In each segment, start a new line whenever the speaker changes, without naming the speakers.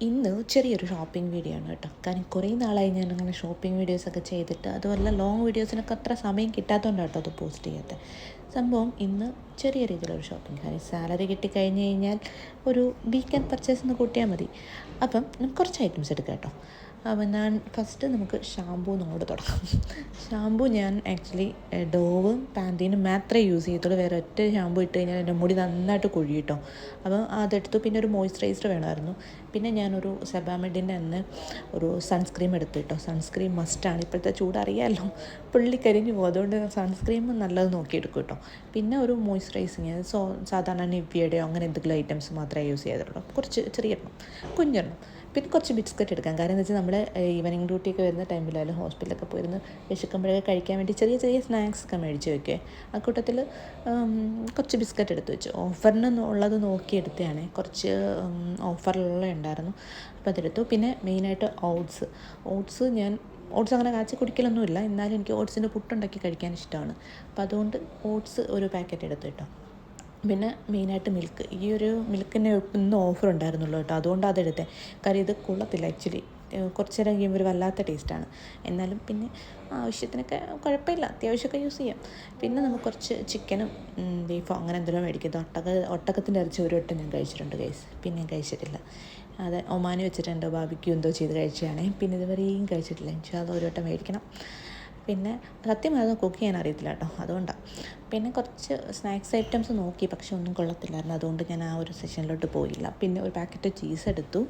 ഇന്ന് ചെറിയൊരു shopping video ആണ് കേട്ടോ. കാരണം കുറേ നാളായി ഞാൻ അങ്ങനെ ഷോപ്പിംഗ് വീഡിയോസൊക്കെ ചെയ്തിട്ട്, അതുമല്ല ലോങ് വീഡിയോസിനൊക്കെ അത്ര സമയം കിട്ടാത്തതുകൊണ്ടാണ് കേട്ടോ അത് പോസ്റ്റ് ചെയ്യാത്തത്. സംഭവം ഇന്ന് ചെറിയ രീതിയിലൊരു ഷോപ്പിംഗ്. കാര്യം സാലറി കിട്ടിക്കഴിഞ്ഞ് കഴിഞ്ഞാൽ ഒരു വീക്കെൻഡ് പർച്ചേസ് എന്ന് കൂട്ടിയാൽ മതി. അപ്പം കുറച്ച് ഐറ്റംസ് എടുക്കാം കേട്ടോ. അപ്പം ഞാൻ ഫസ്റ്റ് നമുക്ക് ഷാമ്പൂ നോട് തുടങ്ങാം. ഷാമ്പൂ ഞാൻ ആക്ച്വലി ഡോവും പാൻറ്റീനും മാത്രമേ യൂസ് ചെയ്യത്തുള്ളൂ. വേറെ ഒറ്റ ഷാമ്പൂ ഇട്ട് കഴിഞ്ഞാൽ എൻ്റെ മുടി നന്നായിട്ട് കൊഴിയും കേട്ടോ. അപ്പം അതെടുത്തു. പിന്നെ ഒരു മോയ്സ്ചറൈസർ വേണമായിരുന്നു. പിന്നെ ഞാനൊരു സെബാമെഡിൻ്റെ തന്നെ ഒരു സൺസ്ക്രീം എടുത്തു കേട്ടോ. സൺസ്ക്രീം മസ്റ്റാണ്, ഇപ്പോഴത്തെ ചൂട് അറിയാമല്ലോ, പുള്ളി കരിഞ്ഞു പോകും. അതുകൊണ്ട് സൺസ്ക്രീം നല്ലത് നോക്കിയെടുക്കും കേട്ടോ. പിന്നെ ഒരു മോയ്സ്ചറൈസിങ് സാധാരണ നിവ്യയുടെയോ അങ്ങനെ എന്തെങ്കിലും ഐറ്റംസ് മാത്രമേ യൂസ് ചെയ്തിട്ടുള്ളൂ. കുറച്ച് ചെറിയെണ്ണം, കുഞ്ഞെണ്ണം. പിന്നെ കുറച്ച് ബിസ്ക്കറ്റ് എടുക്കാം. കാരണം എന്ന് വെച്ചാൽ നമ്മൾ ഈവനിങ് ഡ്യൂട്ടിയൊക്കെ വരുന്ന ടൈമിലായാലും ഹോസ്പിറ്റലൊക്കെ പോയിരുന്ന് വിശക്കുമ്പോഴൊക്കെ കഴിക്കാൻ വേണ്ടി ചെറിയ ചെറിയ സ്നാക്സൊക്കെ മേടിച്ച് വയ്ക്കുക. ആ കൂട്ടത്തിൽ കുറച്ച് ബിസ്ക്കറ്റ് എടുത്ത് വെച്ചു. ഓഫറിന് ഉള്ളത് നോക്കിയെടുത്തതാണ്. കുറച്ച് ഓഫറിലുള്ള ഉണ്ടായിരുന്നു, അപ്പോൾ അതെടുത്തു. പിന്നെ മെയിനായിട്ട് ഓട്സ് ഞാൻ അങ്ങനെ കാച്ചി കുടിക്കലൊന്നുമില്ല, എന്നാലും എനിക്ക് ഓട്സിൻ്റെ പുട്ടുണ്ടാക്കി കഴിക്കാൻ ഇഷ്ടമാണ്. അപ്പോൾ അതുകൊണ്ട് ഓട്സ് ഒരു പാക്കറ്റ് എടുത്തു കേട്ടോ. പിന്നെ മെയിനായിട്ട് മിൽക്ക്. ഈ ഒരു മിൽക്കിന് ഇന്ന് ഓഫർ ഉണ്ടായിരുന്നുള്ളൂ കേട്ടോ, അതുകൊണ്ട് അതെടുത്തേ. കാര്യം ഇത് കൊള്ളത്തില്ല ആക്ച്വലി. കുറച്ച് നേരം കഴിയുമ്പോൾ ഒരു വല്ലാത്ത ടേസ്റ്റാണ്. എന്നാലും പിന്നെ ആവശ്യത്തിനൊക്കെ കുഴപ്പമില്ല, അത്യാവശ്യമൊക്കെ യൂസ് ചെയ്യാം. പിന്നെ നമുക്ക് കുറച്ച് ചിക്കനും ബീഫോ അങ്ങനെ എന്തെങ്കിലും മേടിക്കുന്നത്. ഒട്ടകത്തിൻ്റെ ഇറച്ചി ഒരു വട്ടം ഞാൻ കഴിച്ചിട്ടുണ്ട് ഗൈസ്, പിന്നെ ഞാൻ കഴിച്ചിട്ടില്ല. അത് ഒമാനി വെച്ചിട്ടുണ്ടോ ബാബിക്യൂ എന്തോ ചെയ്ത് കഴിച്ചതാണേ. പിന്നെ ഇതുവരെയും കഴിച്ചിട്ടില്ല. എനിക്ക് അത് ഒരു വട്ടം മേടിക്കണം. പിന്നെ സത്യമായത് കുക്ക് ചെയ്യാൻ അറിയത്തില്ല കേട്ടോ, അതുകൊണ്ടാണ്. പിന്നെ കുറച്ച് സ്നാക്സ് ഐറ്റംസ് നോക്കി, പക്ഷെ ഒന്നും കൊള്ളത്തില്ലായിരുന്നു. അതുകൊണ്ട് ഞാൻ ആ ഒരു സെഷനിലോട്ട് പോയില്ല. പിന്നെ ഒരു പാക്കറ്റ് ചീസ് എടുത്തു.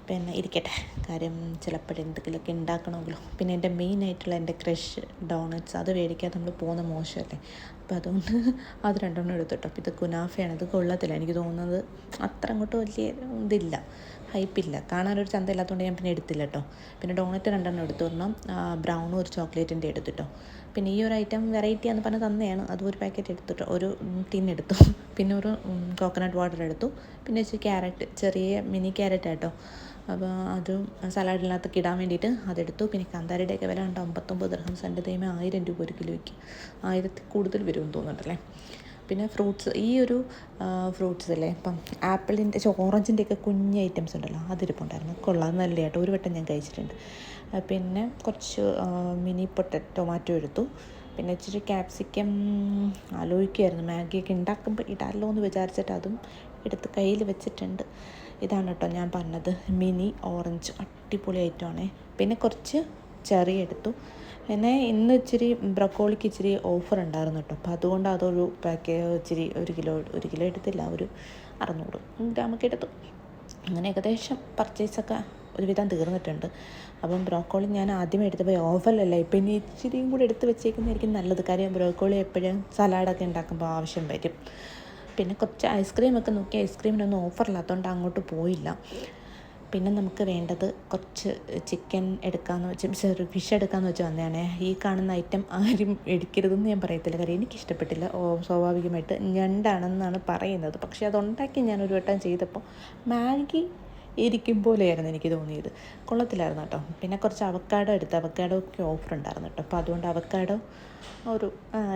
പിന്നെ ഇരിക്കട്ടെ, കാര്യം ചിലപ്പോഴെന്തെങ്കിലുമൊക്കെ ഉണ്ടാക്കണമെങ്കിലോ. പിന്നെ എൻ്റെ മെയിനായിട്ടുള്ള എൻ്റെ ക്രഷ് ഡോണറ്റ്സ്, അത് മേടിക്കാതെ നമ്മൾ പോകുന്ന മോശമല്ലേ. അപ്പോൾ അതുകൊണ്ട് അത് രണ്ടെണ്ണം എടുത്തിട്ടോ. അപ്പോൾ ഇത് കുനാഫയാണ്, ഇത് കൊള്ളത്തില്ല. എനിക്ക് തോന്നുന്നത് അത്ര അങ്ങോട്ട് വലിയ ഇതില്ല, ഹൈപ്പില്ല, കാണാനൊരു ചന്ത ഇല്ലാത്തതുകൊണ്ട് ഞാൻ പിന്നെ എടുത്തില്ല കേട്ടോ. പിന്നെ ഡോണറ്റ് രണ്ടെണ്ണം എടുത്തു. ഒരെണ്ണം ബ്രൗണും ഒരു ചോക്ലേറ്റിൻ്റെ എടുത്തിട്ടോ. പിന്നെ ഈ ഒരു ഐറ്റം വെറൈറ്റി എന്ന് പറഞ്ഞ് തന്നെയാണ്, അതും ഒരു പാക്കറ്റ് എടുത്തിട്ടോ, ഒരു ടിൻ എടുത്തു. പിന്നെ ഒരു കോക്കനട്ട് വാട്ടർ എടുത്തു. പിന്നെ ഇച്ചിരി ക്യാരറ്റ്, ചെറിയ മിനി ക്യാരറ്റ് ആട്ടോ. അപ്പോൾ അതും സലാഡിനകത്തൊക്കെ ഇടാൻ വേണ്ടിയിട്ട് അതെടുത്തു. പിന്നെ കാന്താരിയുടെയൊക്കെ വില ഉണ്ട് 59 ദിർഹംസ്. എൻ്റെ ദൈവമേ, 1000 രൂപ ഒരു കിലോയ്ക്ക്, 1000 കൂടുതൽ വരുമെന്ന് തോന്നുന്നുണ്ടല്ലേ. പിന്നെ ഫ്രൂട്ട്സ്, ഈ ഒരു ഫ്രൂട്ട്സ് അല്ലേ, ഇപ്പം ആപ്പിളിൻ്റെ ഓറഞ്ചിൻ്റെയൊക്കെ കുഞ്ഞ് ഐറ്റംസ് ഉണ്ടല്ലോ, അതിരിപ്പുണ്ടായിരുന്നു. കൊള്ളാം, നല്ല കേട്ടോ, ഒരു വട്ടം ഞാൻ കഴിച്ചിട്ടുണ്ട്. പിന്നെ കുറച്ച് മിനി ടൊമാറ്റോ എടുത്തു. പിന്നെ ഇച്ചിരി ക്യാപ്സിക്കം ആലോചിക്കുമായിരുന്നു, മാഗിയൊക്കെ ഉണ്ടാക്കുമ്പോൾ ഇടാമല്ലോ എന്ന് വിചാരിച്ചിട്ട് അതും എടുത്ത് കയ്യിൽ വെച്ചിട്ടുണ്ട്. ഇതാണ് കേട്ടോ ഞാൻ പറഞ്ഞത്, മിനി ഓറഞ്ച്, അടിപൊളി ഐറ്റമാണേ. പിന്നെ കുറച്ച് ചെറി എടുത്തു. പിന്നെ ഇന്ന് ഇച്ചിരി ബ്രക്കോളിക്ക് ഇച്ചിരി ഓഫർ ഉണ്ടായിരുന്നു കേട്ടോ. അപ്പോൾ അതുകൊണ്ട് അതൊരു ഇച്ചിരി ഒരു കിലോ എടുത്തില്ല, ഒരു 600 ഗ്രാമൊക്കെ എടുത്തു. അങ്ങനെ ഏകദേശം പർച്ചേസൊക്കെ ഒരുവിധം തീർന്നിട്ടുണ്ട്. അപ്പം ബ്രോക്കോളി ഞാൻ ആദ്യമേ എടുത്തപ്പോൾ ഓഫറിലല്ല, ഇപ്പം ഇനി ഇച്ചിരിയും കൂടി എടുത്ത് വെച്ചേക്കുന്നതായിരിക്കും നല്ലത്. കാര്യം ബ്രോക്കോളി എപ്പോഴും സലാഡൊക്കെ ഉണ്ടാക്കുമ്പോൾ ആവശ്യം വരും. പിന്നെ കുറച്ച് ഐസ്ക്രീമൊക്കെ നോക്കി, ഐസ്ക്രീമിനൊന്നും ഓഫറില്ലാത്തതുകൊണ്ട് അങ്ങോട്ട് പോയില്ല. പിന്നെ നമുക്ക് വേണ്ടത് കുറച്ച് ചിക്കൻ എടുക്കാമെന്ന് വെച്ച് ഫിഷ് എടുക്കാമെന്ന് വെച്ച് വന്നതാണ്. ഈ കാണുന്ന ഐറ്റം ആരും എടുക്കരുതെന്ന് ഞാൻ പറയത്തില്ല, കാര്യം എനിക്കിഷ്ടപ്പെട്ടില്ല. സ്വാഭാവികമായിട്ട് ഞണ്ടാണെന്നാണ് പറയുന്നത്. പക്ഷേ അതുണ്ടാക്കി ഞാനൊരു വട്ടം ചെയ്തപ്പോൾ മാഗി ഇരിക്കും പോലെയായിരുന്നു എനിക്ക് തോന്നിയത്, കൊള്ളത്തില്ലായിരുന്നു കേട്ടോ. പിന്നെ കുറച്ച് അവക്കാഡോ എടുത്ത്, അവക്കാഡോയ്ക്ക് ഓഫർ ഉണ്ടായിരുന്നു കേട്ടോ. അപ്പോൾ അതുകൊണ്ട് അവക്കാഡോ ഒരു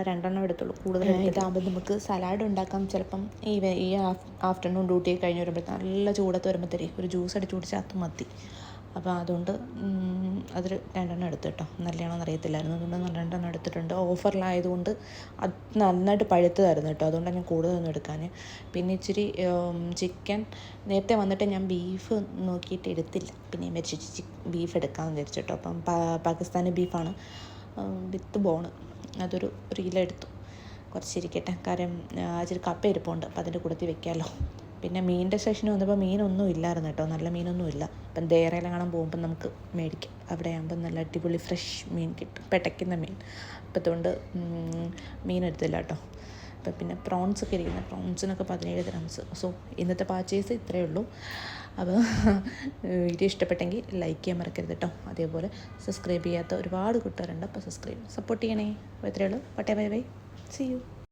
2 എടുത്തുള്ളൂ, കൂടുതൽ ഇതാകുമ്പോൾ നമുക്ക് സലാഡ് ഉണ്ടാക്കാം. ചിലപ്പം ഈ ആഫ്റ്റർനൂൺ ഡ്യൂട്ടി കഴിഞ്ഞ് വരുമ്പോൾ നല്ല ചൂടത്ത് വരുമ്പോഴത്തേക്ക് ഒരു ജ്യൂസ് അടിച്ച് കുടിച്ചാൽ അത് മതി. അപ്പോൾ അതുകൊണ്ട് അതൊരു 2 എടുത്തു കേട്ടോ. നല്ലതാണോ എന്നറിയത്തില്ലായിരുന്നു, അതുകൊണ്ട് 2 എടുത്തിട്ടുണ്ട്. ഓഫറിലായതുകൊണ്ട് അത് നന്നായിട്ട് പഴുത്തതായിരുന്നു കേട്ടോ, അതുകൊണ്ടാണ് ഞാൻ കൂടുതലൊന്നും എടുക്കാൻ. പിന്നെ ഇച്ചിരി ചിക്കൻ നേരത്തെ വന്നിട്ട് ഞാൻ ബീഫ് നോക്കിയിട്ട് എടുത്തില്ല. പിന്നെ ഞാൻ വിചാരിച്ചു ബീഫ് എടുക്കാമെന്ന് വിചാരിച്ചു കേട്ടോ. അപ്പം പാകിസ്ഥാനി ബീഫാണ് വിത്ത് ബോണ്, അതൊരു കിലോ എടുത്തു. കുറച്ചിരിക്കട്ടെ, കാര്യം ഇച്ചിരി കപ്പ ഇരിപ്പുണ്ട്, അപ്പോൾ അതിൻ്റെ കൂടത്തിൽ വെക്കാമല്ലോ. പിന്നെ മീനിൻ്റെ സെക്ഷന് വന്നപ്പോൾ മീനൊന്നും ഇല്ലായിരുന്നു കേട്ടോ, നല്ല മീനൊന്നും ഇല്ല. ഇപ്പം ദേറയിലും കാണാൻ പോകുമ്പോൾ നമുക്ക് മേടിക്കാം, അവിടെ ആകുമ്പോൾ നല്ല അടിപൊളി ഫ്രഷ് മീൻ കിട്ടും, പെട്ടയ്ക്കുന്ന മീൻ. അപ്പം അതുകൊണ്ട് മീൻ എടുത്തില്ല കേട്ടോ. അപ്പം പിന്നെ പ്രോൺസൊക്കെ ഇരിക്കുന്നത്, പ്രോൺസിനൊക്കെ 17 ദിർഹംസ്. സോ ഇന്നത്തെ പർച്ചേസ് ഇത്രയേ ഉള്ളൂ. അപ്പോൾ വീഡിയോ ഇഷ്ടപ്പെട്ടെങ്കിൽ ലൈക്ക് ചെയ്യാൻ മറക്കരുത് കേട്ടോ. അതേപോലെ സബ്സ്ക്രൈബ് ചെയ്യാത്ത ഒരുപാട് കൂട്ടുകാരുണ്ട്, അപ്പോൾ സപ്പോർട്ട് ചെയ്യണേ. അപ്പോൾ ഇത്രയേ ഉള്ളൂ. Bye bye, see U.